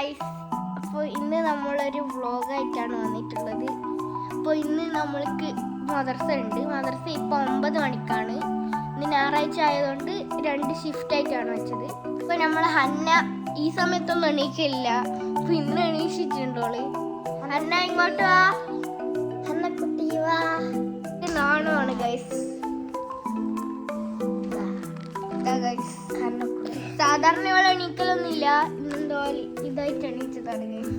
Guys, അപ്പോൾ ഇന്ന് നമ്മളൊരു വ്ളോഗായിട്ടാണ് വന്നിട്ടുള്ളത്. അപ്പോൾ ഇന്ന് നമ്മൾക്ക് മദ്രസ ഉണ്ട്. മദ്രസ ഇപ്പോൾ 9 മണിക്കാണ്. ഇന്ന് ഞായറാഴ്ച ആയതുകൊണ്ട് 2 ഷിഫ്റ്റായിട്ടാണ് വെച്ചത്. അപ്പോൾ നമ്മൾ ഹന്ന ഈ സമയത്തൊന്നും എണീക്കില്ല. അപ്പോൾ ഇന്ന് എണീച്ചിട്ടുണ്ടോള്. ഹന്ന ഇങ്ങോട്ട് വാ, ഹന്നക്കുട്ടി വാ. നാണമാണ് ഗൈസ്. സാധാരണ ഇവിടെ എണീക്കലൊന്നുമില്ല. ഇന്നെന്തോ ഇതായിട്ട് എണീച്ചതാണ് ഗൈസ്.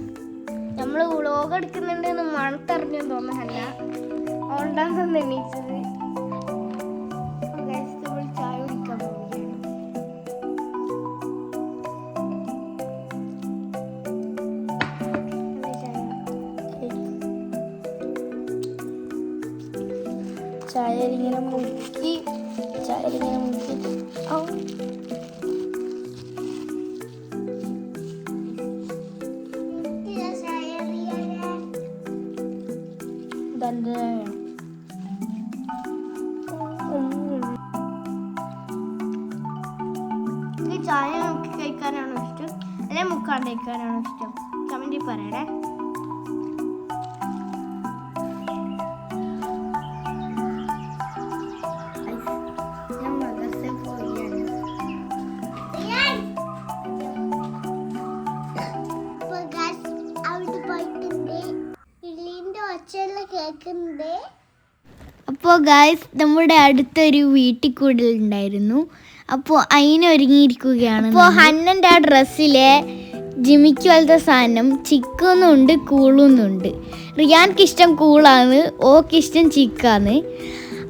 നമ്മള് വ്ളോഗ് എടുക്കുന്നുണ്ടെന്ന് മണത്തറിഞ്ഞെന്ന് തോന്നല്ല, അതുകൊണ്ടാണ് തന്നെ എണീച്ചത്. നമ്മൾ ചായ കുടിക്കാൻ പോവുകയാണ്. ചായലിങ്ങനെ മുക്കി ചായ മുക്കി കഴിക്കാനാണോ ഇഷ്ടം അല്ലെ മുക്കാണ്ട് കഴിക്കാനാണോ ഇഷ്ടം? കമന്റിൽ പറയണേ. അപ്പോൾ ഗായ്സ്, നമ്മുടെ അടുത്തൊരു വീട്ടിൽ കൂടലുണ്ടായിരുന്നു. അപ്പോൾ അതിനൊരുങ്ങിയിരിക്കുകയാണ്. അപ്പോൾ ഹന്നൻ്റെ ആ ഡ്രസ്സിലെ ജിമിക്ക് പോലത്തെ സാധനം ചിക്കുന്നുണ്ട്, കൂളുന്നുണ്ട്. റിയാൻക്ക് ഇഷ്ടം കൂളാണ്, ഓക്കിഷ്ടം ചിക്കാണ്.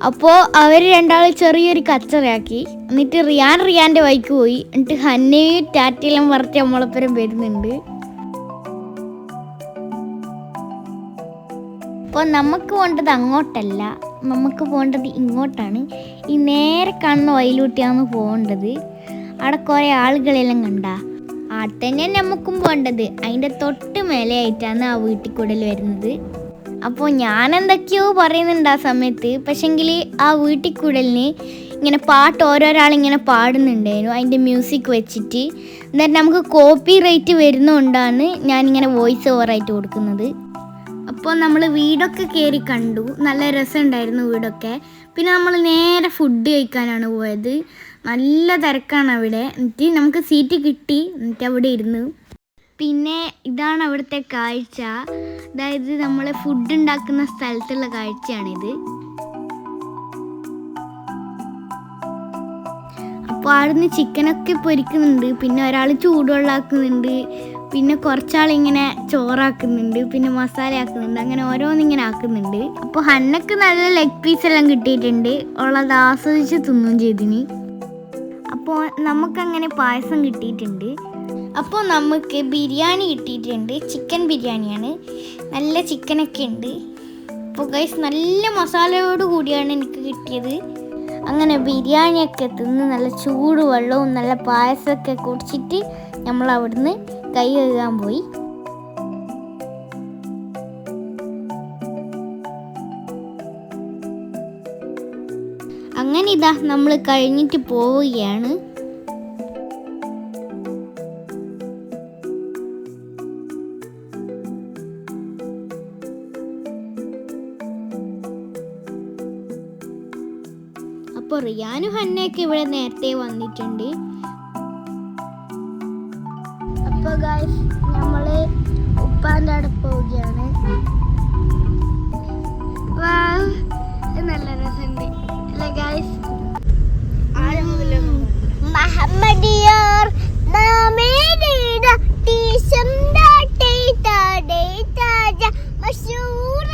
അപ്പോൾ അവർ രണ്ടാളും ചെറിയൊരു കച്ചറയാക്കി. എന്നിട്ട് റിയാൻ്റെ വഴിക്ക് പോയി. എന്നിട്ട് ഹന്നയും ടാറ്റയെല്ലാം വറച്ച് നമ്മളൊപ്പരം വരുന്നുണ്ട്. അപ്പോൾ നമുക്ക് പോകേണ്ടത് അങ്ങോട്ടല്ല, നമുക്ക് പോകേണ്ടത് ഇങ്ങോട്ടാണ്. ഈ നേരെ കാണുന്ന വയലൂട്ടിയാണ് പോകേണ്ടത്. അവിടെ കുറേ ആളുകളെല്ലാം കണ്ട അവിടെ തന്നെയാണ് നമുക്കും പോകേണ്ടത്. അതിൻ്റെ തൊട്ട് മേലെയായിട്ടാണ് ആ വീട്ടിൽ കൂടൽ വരുന്നത്. അപ്പോൾ ഞാൻ എന്തൊക്കെയോ പറയുന്നുണ്ട് ആ സമയത്ത്. പക്ഷെങ്കിൽ ആ വീട്ടിൽ കൂടലിന് ഇങ്ങനെ പാട്ട് ഓരോരാളിങ്ങനെ പാടുന്നുണ്ടായിരുന്നു അതിൻ്റെ മ്യൂസിക് വെച്ചിട്ട്. എന്നിട്ട് നമുക്ക് കോപ്പി റൈറ്റ് വരുന്നതുകൊണ്ടാണ് ഞാനിങ്ങനെ വോയിസ് ഓവറായിട്ട് കൊടുക്കുന്നത്. അപ്പോൾ നമ്മൾ വീടൊക്കെ കയറി കണ്ടു, നല്ല രസമുണ്ടായിരുന്നു വീടൊക്കെ. പിന്നെ നമ്മൾ നേരെ ഫുഡ് കഴിക്കാനാണ് പോയത്. നല്ല തിരക്കാണ് അവിടെ. എന്നിട്ട് നമുക്ക് സീറ്റ് കിട്ടി. എന്നിട്ട് അവിടെ ഇരുന്നു. പിന്നെ ഇതാണ് അവിടുത്തെ കാഴ്ച. അതായത് നമ്മൾ ഫുഡ് ഉണ്ടാക്കുന്ന സ്ഥലത്തുള്ള കാഴ്ചയാണിത്. അപ്പോൾ അവിടുന്ന് ചിക്കനൊക്കെ പൊരിക്കുന്നുണ്ട്. പിന്നെ ഒരാൾ ചൂടുവെള്ളമാക്കുന്നുണ്ട്. പിന്നെ കുറച്ചാളിങ്ങനെ ചോറാക്കുന്നുണ്ട്. പിന്നെ മസാല ആക്കുന്നുണ്ട്. അങ്ങനെ ഓരോന്നിങ്ങനെ ആക്കുന്നുണ്ട്. അപ്പോൾ ഹന്നക്ക് നല്ല ലെഗ് പീസ് എല്ലാം കിട്ടിയിട്ടുണ്ട്. ഉള്ളത് ആസ്വദിച്ച് തിന്നും ചെയ്തിന്. അപ്പോൾ നമുക്കങ്ങനെ പായസം കിട്ടിയിട്ടുണ്ട്. അപ്പോൾ നമുക്ക് ബിരിയാണി കിട്ടിയിട്ടുണ്ട്. ചിക്കൻ ബിരിയാണിയാണ്. നല്ല ചിക്കനൊക്കെ ഉണ്ട്. അപ്പോൾ ഗൈസ്, നല്ല മസാലയോട് കൂടിയാണ് എനിക്ക് കിട്ടിയത്. അങ്ങനെ ബിരിയാണിയൊക്കെ തിന്ന് നല്ല ചൂട് വെള്ളവും നല്ല പായസമൊക്കെ കുടിച്ചിട്ട് നമ്മൾ അവിടുന്ന് കൈ കഴുകാൻ പോയി. അങ്ങനെ ഇതാ നമ്മൾ കഴിഞ്ഞിട്ട് പോവുകയാണ്. അപ്പോൾ റിയാനും ഹന്നയൊക്കെ ഇവിടെ നേരത്തെ വന്നിട്ടുണ്ട്. അപ്പോൾ ഗായ്സ്, നമ്മള് ഉപ്പാൻ്റെ അവിടെ പോവുകയാണ്. നല്ല രസമുണ്ട് അല്ലേ ഗായ്സ്? മുഹമ്മദിയർ നാമേന ടീസം ദാടേതാടേതാജ മശൂറ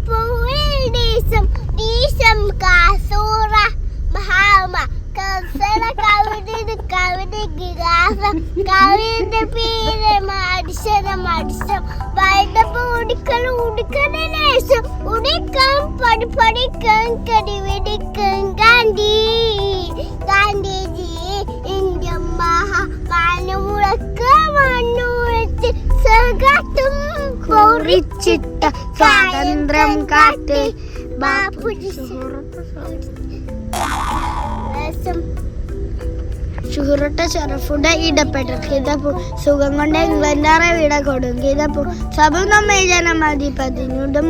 പൂൽദീസം ദീസം കാസൂറ മഹാമ കസറ കവിത കവിത ഗിരാസ കവിത പേര് മടിശനം വൈദപ്പ് ഉടിക്കലേശം ഉടിക്കാൻ പഠിക്കാൻ കടിവെടിക്കാൻ ഗാന്ധിജി ഇന്ത്യ മഹാമാനമുഴക്ക മണ്ണുഴച്ച് സകാത്തും കുറിച്ചിട്ട സ്വാതന്ത്ര്യം കാട്ട് ബാപ്പുജി ഷുഹുറട്ട ഷറഫുടെ ഇടപെട്ട കിതപ്പു സുഖം കൊണ്ട് ഇംഗ്ലണ്ടാറെ വിട കൊടും കിതപ്പു സബു നമ്മെ ജനമധിപതിനുടെ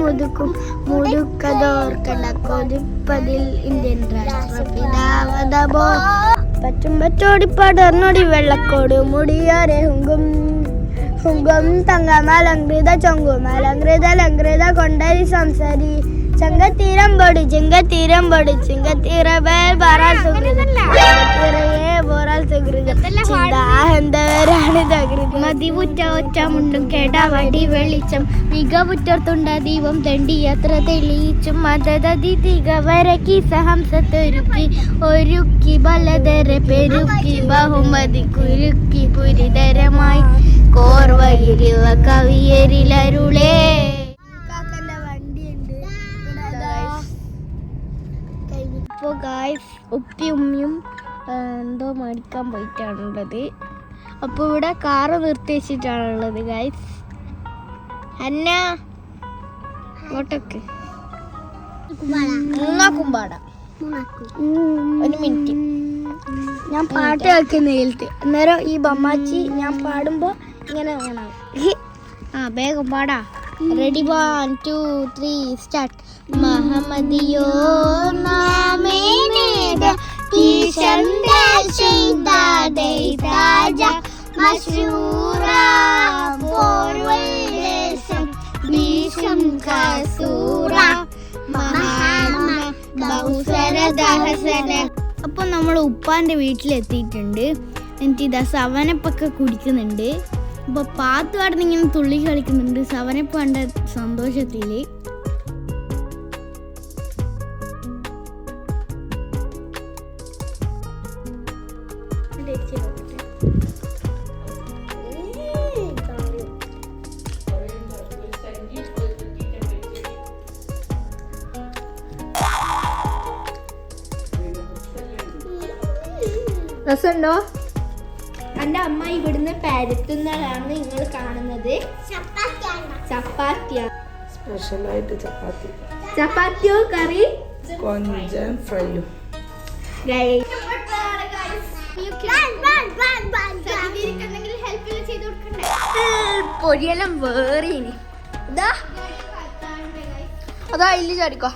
മുടുക്കതോർക്കണ്ട കൊതിപ്പതിൽ ഇന്ത്യൻ രാഷ്ട്രപിതാവതബോ പറ്റും പച്ചോടി പടർന്നൊടി വെള്ളക്കോട് മുടിയോരെ ഹുങ്കും തങ്കമലങ്കൃത ചൊങ്കുമലങ്കൃത ലങ്കൃത കൊണ്ടരി സംസരി ചെങ്കത്തീരം പൊടി ചെങ്കത്തീരബേൽ ബറാൽ സുഹൃത ചെങ്കത്തീരയെ ബോറാൽ സുഹൃത ചിന്താഹന്തവരാണ് തകൃതി മതിവുറ്റ ഒറ്റ മുണ്ടും കേടാവടി വെളിച്ചം മികവുറ്റോർത്തുണ്ട ദീപം തെണ്ടിയത്ര തെളിയിച്ചും മദതി തികവരക്കി ഒരുക്കി ബലധര പെരുക്കി ബഹുമതി കുരുക്കി പുരിതരമായി കോർവയിരിവ കവിയരിലരുളേ. ഇപ്പോൾ ഗായ്സ് ഉപ്പി ഉമ്മിയും എന്തോ മേടിക്കാൻ പോയിട്ടാണുള്ളത്. അപ്പോൾ ഇവിടെ കാറ് നിർത്തി വെച്ചിട്ടാണുള്ളത് ഗായ്സ്. അന്ന ഇങ്ങോട്ടൊക്കെ മൂന്നാക്കുംപാട ഒരു മിനിറ്റ് ഞാൻ പാട്ട് കേൾക്കുന്നതിലത്തെ അന്നേരം ഈ ബമ്മാച്ചി ഞാൻ പാടുമ്പോൾ ഇങ്ങനെ വേണം. വേഗം പാടാ. Ready 1 2 3 start. മഹമ്മദിയോ നാമേനേദ മശൂറ പോർവൽദേശം ഭീഷം കസൂറ അപ്പോൾ നമ്മൾ ഉപ്പാൻ്റെ വീട്ടിലെത്തിയിട്ടുണ്ട്. എന്നിട്ട് ഇതാ സവനപ്പൊക്കെ കുടിക്കുന്നുണ്ട്. അപ്പോൾ പാത്ത് പാടുന്ന ഇങ്ങനെ തുള്ളി കളിക്കുന്നുണ്ട് സവനപ്പ് കണ്ട സന്തോഷത്തിൽ. രസമുണ്ടോ? എൻ്റെ അമ്മ ഇവിടുന്ന് പരത്തുന്നതാണ് നിങ്ങൾ കാണുന്നത്. ചപ്പാത്തിയാണ് സ്പെഷ്യലായിട്ട് ചപ്പാത്തി, ചപ്പാത്തിയോ കറി കൊഞ്ചം ഫ്രൈയും. പൊരിയെല്ലാം വേറെ അതാ ഇല്ല ചാടിക്കോ.